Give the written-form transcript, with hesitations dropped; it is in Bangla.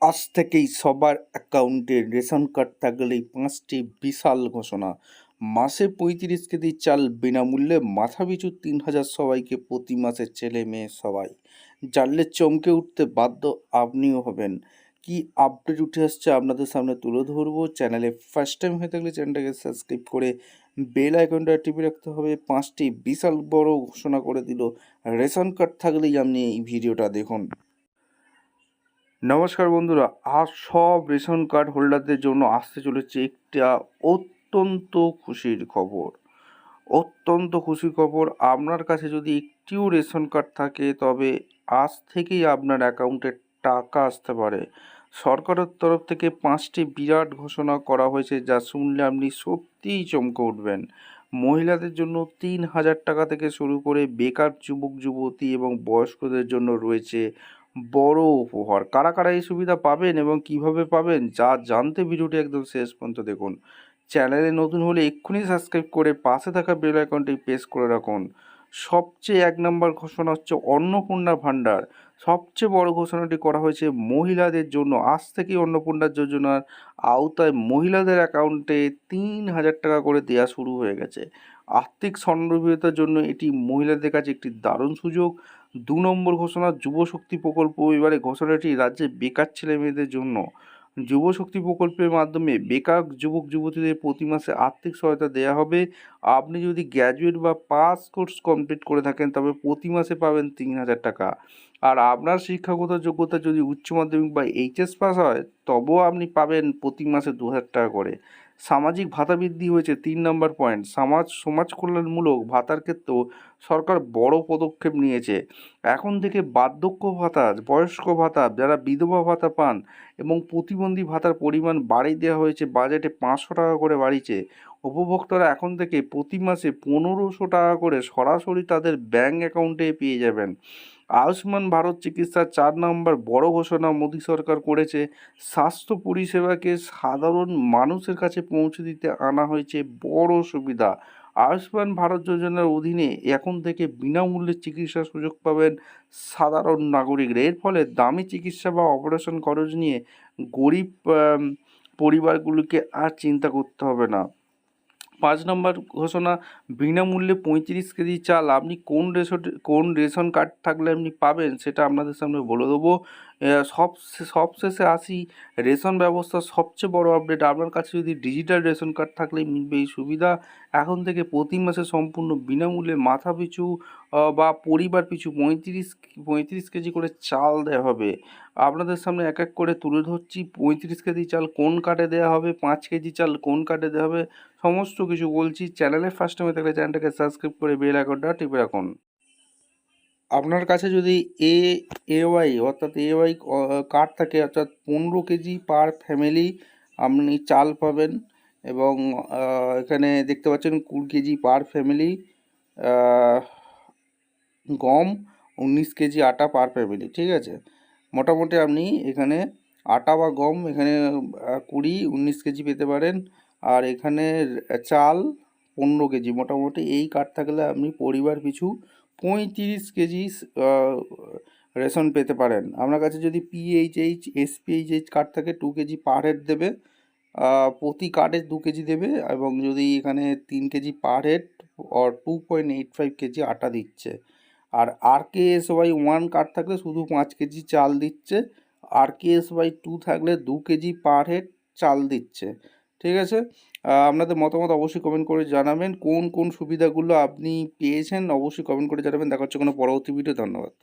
আজ থেকেই সবার অ্যাকাউন্টে রেশন কার্ড থাকলেই ৫টি বিশাল ঘোষণা। মাসে ৩৫ কেজি চাল বিনামূল্যে মাথাপিছু ৩,০০০ সবাইকে প্রতি মাসে ছেলে-মেয়ে সবাই। জানলে চমকে উঠতে বাধ্য আপনিও হবেন। কি আপডেট উঠে আসছে আপনাদের সামনে তুলে ধরবো। চ্যানেলে ফার্স্ট টাইম হয়ে থাকলে চ্যানেলটাকে সাবস্ক্রাইব করে বেল আইকনটা টিপে রাখতে হবে। ৫টি বিশাল বড় ঘোষণা করে দিল। রেশন কার্ড থাকলেই আপনি এই ভিডিওটা দেখুন। নমস্কার বন্ধুরা, আজ সব রেশন কার্ড হোল্ডারদের জন্য আসতে চলেছে একটা অত্যন্ত খুশির খবর। অত্যন্ত খুশির খবর, আপনার কাছে যদি একটিও রেশন কার্ড থাকে তবে আজ থেকেই আপনার অ্যাকাউন্টে টাকা আসতে পারে। সরকারের তরফ থেকে ৫টি বিরাট ঘোষণা করা হয়েছে, যা শুনলে আপনি সত্যিই চমকে উঠবেন। মহিলাদের জন্য ৩,০০০ টাকা থেকে শুরু করে বেকার যুবক যুবতী এবং বয়স্কদের জন্য রয়েছে বড় উপহার। কারা কারা এই সুবিধা পাবেন এবং কিভাবে পাবেন, যা জানতে ভিডিওটি একদম শেষ পর্যন্ত দেখুন। চ্যানেলে নতুন হলে এক্ষুনি সাবস্ক্রাইব করে পাশে থাকা বেল আইকনটি প্রেস করে রাখুন। সবচেয়ে ১ নম্বর ঘোষণা হচ্ছে অন্নপূর্ণা ভাণ্ডার। সবচেয়ে বড় ঘোষণাটি করা হয়েছে মহিলাদের জন্য। আজ থেকেই অন্নপূর্ণা যোজনার আওতায় মহিলাদের অ্যাকাউন্টে ৩,০০০ টাকা করে দেওয়া শুরু হয়ে গেছে। আর্থিক স্বনির্ভরতার জন্য এটি মহিলাদের কাছে একটি দারুণ সুযোগ। ২ নম্বর ঘোষণা যুবশক্তি প্রকল্প। এবারে ঘোষণাটি রাজ্যে বেকার ছেলে মেয়েদের জন্য। যুবশক্তি প্রকল্পের মাধ্যমে বেকার যুবক যুবতীদের প্রতি মাসে আর্থিক সহায়তা দেওয়া হবে। আপনি যদি গ্র্যাজুয়েট বা পাস কোর্স কমপ্লিট করে থাকেন তবে প্রতি মাসে পাবেন ৩,০০০ টাকা। আর আপনার শিক্ষাগত যোগ্যতা যদি উচ্চ মাধ্যমিক বা এইচএস পাস হয় তবেও আপনি পাবেন প্রতি মাসে ২,০০০ টাকা করে। সামাজিক ভাতা বৃদ্ধি হয়েছে ৩ নম্বর পয়েন্ট। সমাজ কল্যাণমূলক ভাতার ক্ষেত্রেও সরকার বড় পদক্ষেপ নিয়েছে। এখন থেকে বার্ধক্য ভাতা, বয়স্ক ভাতা, যারা বিধবা ভাতা পান এবং প্রতিবন্ধী ভাতার পরিমাণ বাড়িয়ে দেওয়া হয়েছে। বাজেটে ৫০০ টাকা করে বাড়িয়েছে। উপভোক্তারা এখন থেকে প্রতি মাসে ১৫০০ টাকা করে সরাসরি তাদের ব্যাঙ্ক অ্যাকাউন্টে পেয়ে যাবেন। আয়ুষ্মান ভারত চিকিৎসার ৪ নম্বর বড় ঘোষণা মোদী সরকার করেছে। স্বাস্থ্য পরিষেবাকে সাধারণ মানুষের কাছে পৌঁছে দিতে আনা হয়েছে বড় সুবিধা। আয়ুষ্মান ভারত যোজনার অধীনে এখন থেকে বিনামূল্যে চিকিৎসার সুযোগ পাবেন সাধারণ নাগরিকরা। এর ফলে দামি চিকিৎসা বা অপারেশন খরচ নিয়ে গরিব পরিবারগুলিকে আর চিন্তা করতে হবে না। ৫ নম্বর ঘোষণা বিনামূল্যে ৩৫ কেজি চাল। আপনি কোন রেশন কার্ড থাকলে আপনি পাবেন সেটা আপনাদের সামনে বলে দেবো। সবশেষে আসি রেশন ব্যবস্থার সবচেয়ে বড় আপডেট। আপনার কাছে যদি ডিজিটাল রেশন কার্ড থাকলেই মিলবে এই সুবিধা। এখন থেকে প্রতি মাসে সম্পূর্ণ বিনামূল্যে মাথাপিছু বা পরিবার পিছু ৩৫ কেজি করে চাল দেওয়া হবে। আপনাদের সামনে এক এক করে তুলে ধরছি ৩৫ কেজি চাল কোন কার্ডে দেওয়া হবে, ৫ কেজি চাল কোন কার্ডে দেওয়া হবে, সমস্ত কিছু বলছি। চ্যানেলে ফার্স্ট টাইমে থাকলে চ্যানেলটাকে সাবস্ক্রাইব করে বেল আইকনটা টিপে রাখুন। আপনার কাছে যদি এওয়াই অর্থাৎ এওয়াই কার্ড থাকে, অর্থাৎ ১৫ কেজি পার ফ্যামিলি আপনি চাল পাবেন এবং এখানে দেখতে পাচ্ছেন ২০ কেজি পার ফ্যামিলি গম, ১৯ কেজি আটা পার ফ্যামিলি। ঠিক আছে, মোটামুটি আপনি এখানে আটা বা গম এখানে ২০, ১৯ কেজি পেতে পারেন। আর এখানে চাল ১৫ কেজি। মোটামুটি এই কার্ড থাকলে আপনি পরিবার পিছু ৩৫ কেজি রেশন পেতে পারেন। আপনার কাছে যদি পিএইচএইচ এসপিএইচএইচ কার্ড থাকে ২ কেজি পার হেড দেবে। প্রতি কার্ডে ২ কেজি দেবে এবং যদি এখানে ৩ KG per head or 2.85 KG আটা দিচ্ছে। আর RKSY1 কার্ড থাকলে শুধু ৫ কেজি চাল দিচ্ছে। RKSY2 থাকলে ২ কেজি পার হেড চাল দিচ্ছে। ঠিক আছে, আপনাদের মতামত অবশ্যই কমেন্ট করে জানাবেন। কোন কোন সুবিধাগুলো আপনি পেয়েছেন অবশ্যই কমেন্ট করে জানাবেন। দেখা হচ্ছে কোনো পরবর্তী ভিডিও। ধন্যবাদ।